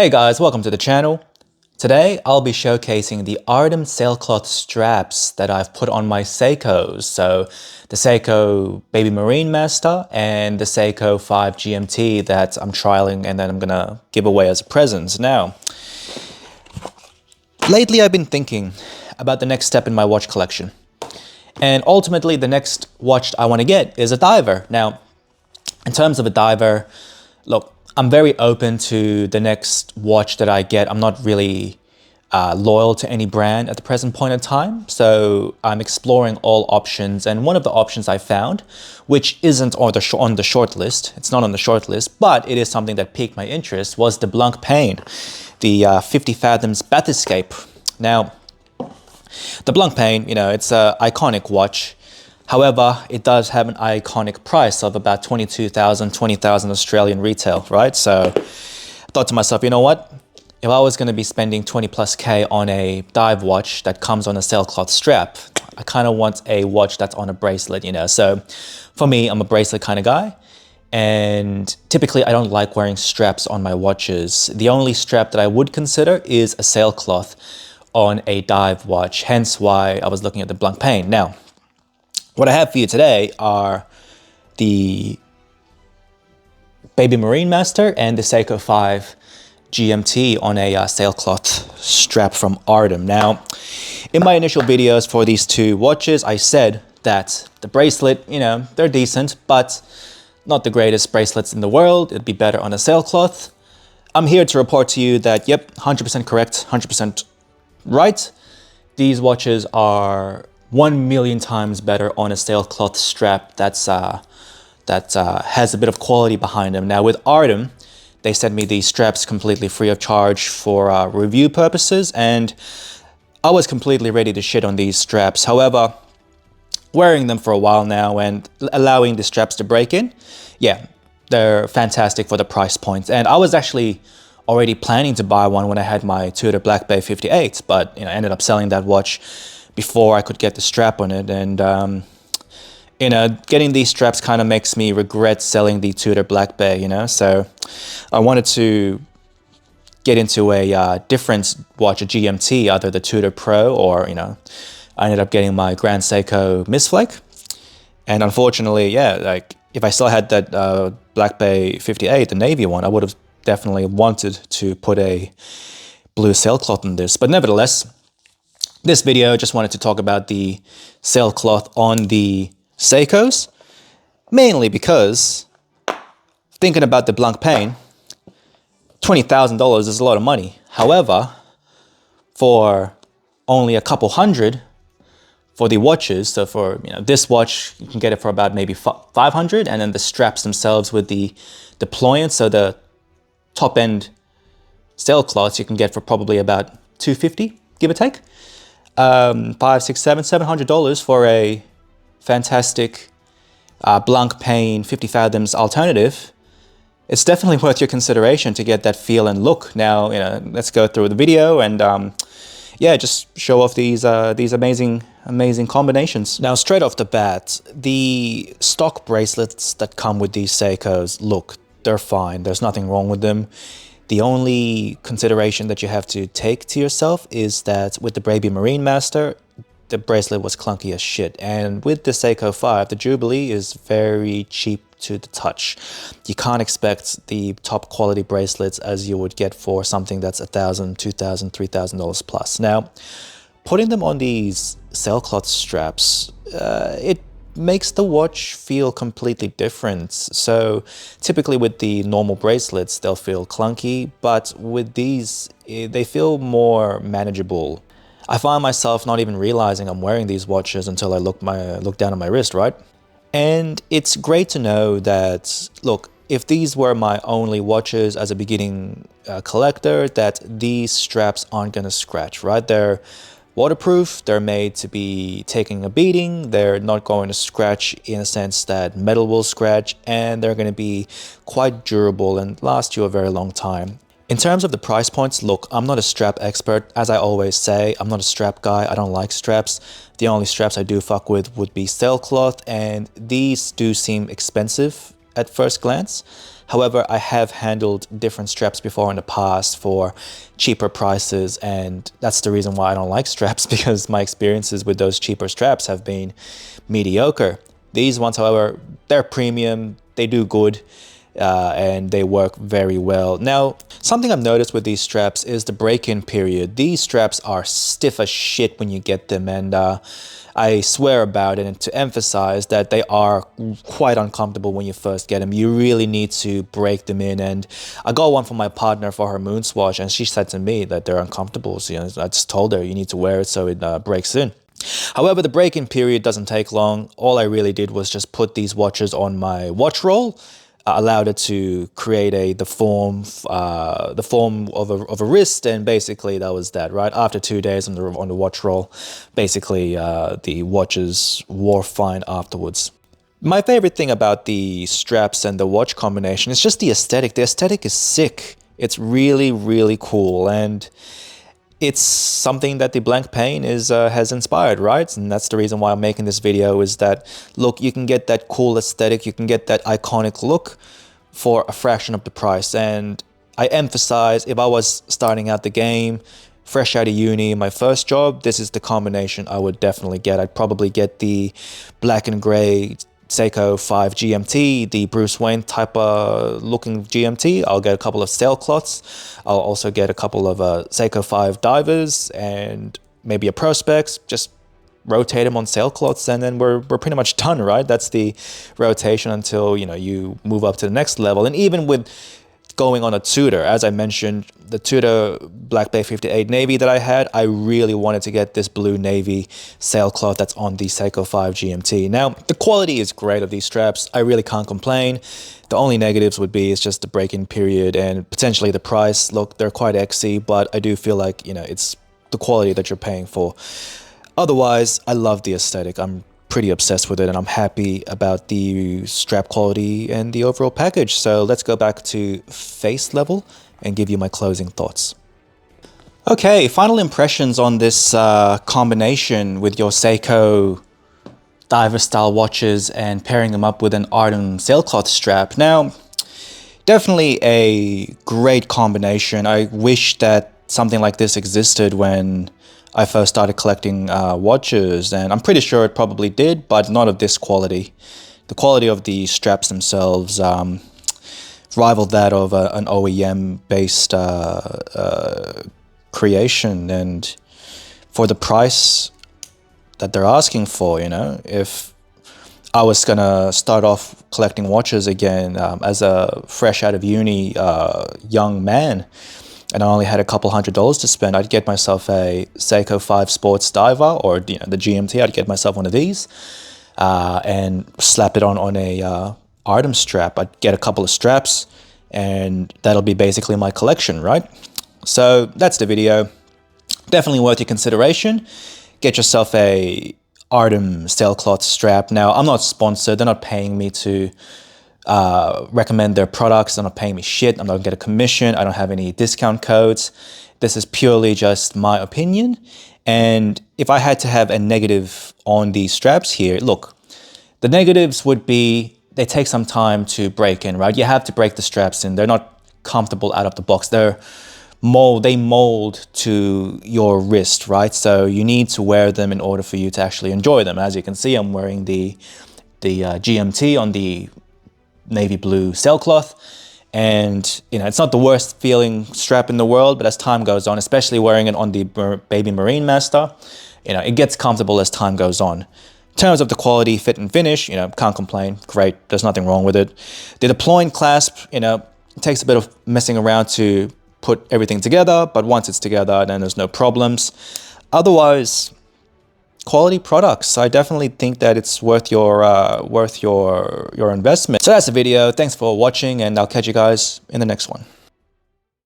Hey guys, welcome to the channel. Today I'll be showcasing the Artem sailcloth straps that I've put on my Seikos. So the Seiko Baby Marine Master and the Seiko 5 GMT that I'm trialing and then I'm gonna give away as a present. Now, lately I've been thinking about the next step in my watch collection. And ultimately the next watch I want to get is a diver. Now, in terms of a diver, look, I'm very open to the next watch that I get. I'm not really loyal to any brand at the present point in time. So I'm exploring all options. And one of the options I found, which isn't on the short list, it's not on the short list, but it is something that piqued my interest, was the Blancpain, the 50 Fathoms Bathyscape. Now, the Blancpain, you know, it's an iconic watch. However, it does have an iconic price of about 22,000, 20,000 Australian retail, right? So I thought to myself, you know what? If I was going to be spending 20 plus K on a dive watch that comes on a sailcloth strap, I kind of want a watch that's on a bracelet, you know? So for me, I'm a bracelet kind of guy. And typically I don't like wearing straps on my watches. The only strap that I would consider is a sailcloth on a dive watch. Hence why I was looking at the Blancpain. Now, what I have for you today are the Baby Marine Master and the Seiko 5 GMT on a sailcloth strap from Artem. Now, in my initial videos for these two watches, I said that the bracelet, you know, they're decent, but not the greatest bracelets in the world. It'd be better on a sailcloth. I'm here to report to you that, yep, 100% correct, 100% right. These watches are 1 million times better on a sailcloth strap that has a bit of quality behind them. Now with Artem, they sent me these straps completely free of charge for review purposes, and I was completely ready to shit on these straps. However, wearing them for a while now and allowing the straps to break in, yeah, they're fantastic for the price point. And I was actually already planning to buy one when I had my Tudor Blancpain 58, but you know, ended up selling that watch before I could get the strap on it. And you know, getting these straps kind of makes me regret selling the Tudor Blancpain, you know. So I wanted to get into a different watch, a GMT, either the Tudor Pro or, you know, I ended up getting my Grand Seiko Snowflake. And unfortunately, yeah, like if I still had that Blancpain 58, the navy one, I would have definitely wanted to put a blue sailcloth on this. But nevertheless, this video, just wanted to talk about the sailcloth on the Seikos, mainly because thinking about the Blancpain, $20,000 is a lot of money. However, for only a couple hundred for the watches, so for, you know, this watch, you can get it for about maybe 500, and then the straps themselves with the deployant, so the top end sailcloths you can get for probably about 250, give or take. $500, $600, $700 for a fantastic Blancpain 50 Fathoms alternative. It's definitely worth your consideration to get that feel and look. Now, you know, let's go through the video and yeah, just show off these amazing combinations. Now, straight off the bat, the stock bracelets that come with these Seikos, look, they're fine. There's nothing wrong with them. The only consideration that you have to take to yourself is that with the Baby Marine Master, the bracelet was clunky as shit. And with the Seiko 5, the Jubilee is very cheap to the touch. You can't expect the top quality bracelets as you would get for something that's $1,000, $2,000, $3,000 plus. Now, putting them on these sailcloth straps, it makes the watch feel completely different. So typically with the normal bracelets, they'll feel clunky, but with these, they feel more manageable. I find myself not even realizing I'm wearing these watches until I look down at my wrist, right? And it's great to know that, look, if these were my only watches as a beginning collector, that these straps aren't gonna scratch, right? They're waterproof, they're made to be taking a beating, they're not going to scratch in a sense that metal will scratch, and they're going to be quite durable and last you a very long time. In terms of the price points, look, I'm not a strap expert. As I always say, I'm not a strap guy. I don't like straps. The only straps I do fuck with would be sailcloth, and these do seem expensive at first glance. However, I have handled different straps before in the past for cheaper prices, and that's the reason why I don't like straps, because my experiences with those cheaper straps have been mediocre. These ones, however, they're premium, they do good, and they work very well. Now, something I've noticed with these straps is the break-in period. These straps are stiff as shit when you get them, and I swear about it, and to emphasize that they are quite uncomfortable when you first get them. You really need to break them in, and I got one for my partner for her moon swatch, and she said to me that they're uncomfortable. So, you know, I just told her you need to wear it so it breaks in. However, the break-in period doesn't take long. All I really did was just put these watches on my watch roll, allowed it to create the form of a wrist, and basically that was that, right? After 2 days on the watch roll, basically the watches wore fine afterwards. My favorite thing about the straps and the watch combination is just the aesthetic. The aesthetic is sick. It's really, really cool, and it's something that the Blancpain has inspired, right? And that's the reason why I'm making this video, is that, look, you can get that cool aesthetic, you can get that iconic look for a fraction of the price. And I emphasize, if I was starting out the game, fresh out of uni, my first job, this is the combination I would definitely get. I'd probably get the black and gray Seiko 5 GMT, the Bruce Wayne type of looking GMT. I'll get a couple of sailcloths. I'll also get a couple of Seiko 5 divers and maybe a Perspex. Just rotate them on sailcloths, and then we're pretty much done, right? That's the rotation until, you know, you move up to the next level. And even with going on a Tudor, as I mentioned, the Tudor Black Bay 58 Navy that I had, I really wanted to get this blue navy sailcloth that's on the Seiko 5 GMT. Now, the quality is great of these straps. I really can't complain. The only negatives would be it's just the break-in period and potentially the price. Look, they're quite XY, but I do feel like, you know, it's the quality that you're paying for. Otherwise, I love the aesthetic. I'm pretty obsessed with it, and I'm happy about the strap quality and the overall package. So let's go back to face level and give you my closing thoughts. Okay, final impressions on this combination with your Seiko diver style watches and pairing them up with an Artem sailcloth strap. Now, definitely a great combination. I wish that something like this existed when I first started collecting watches, and I'm pretty sure it probably did, but not of this quality. The quality of the straps themselves rivaled that of an OEM-based creation, and for the price that they're asking for, you know, if I was gonna start off collecting watches again as a fresh out of uni young man, and I only had a couple $100s to spend, I'd get myself a Seiko 5 Sports Diver, or you know, the GMT. I'd get myself one of these and slap it on a Artem strap. I'd get a couple of straps, and that'll be basically my collection, right? So that's the video. Definitely worth your consideration. Get yourself a Artem sailcloth strap. Now, I'm not sponsored. They're not paying me to recommend their products. They're not paying me shit. I'm not gonna get a commission. I don't have any discount codes. This is purely just my opinion. And if I had to have a negative on these straps here, look, the negatives would be they take some time to break in, right? You have to break the straps in. They're not comfortable out of the box. They mold to your wrist, right? So you need to wear them in order for you to actually enjoy them. As you can see, I'm wearing the GMT on the navy blue sailcloth, and you know, it's not the worst feeling strap in the world, but as time goes on, especially wearing it on the Baby Marine Master, you know, it gets comfortable as time goes on. In terms of the quality, fit and finish, you know, can't complain. Great, there's nothing wrong with it. The deploying clasp, you know, it takes a bit of messing around to put everything together, but once it's together, then there's no problems. Otherwise, quality products. I definitely think that it's worth your investment. So that's the video. Thanks for watching, and I'll catch you guys in the next one.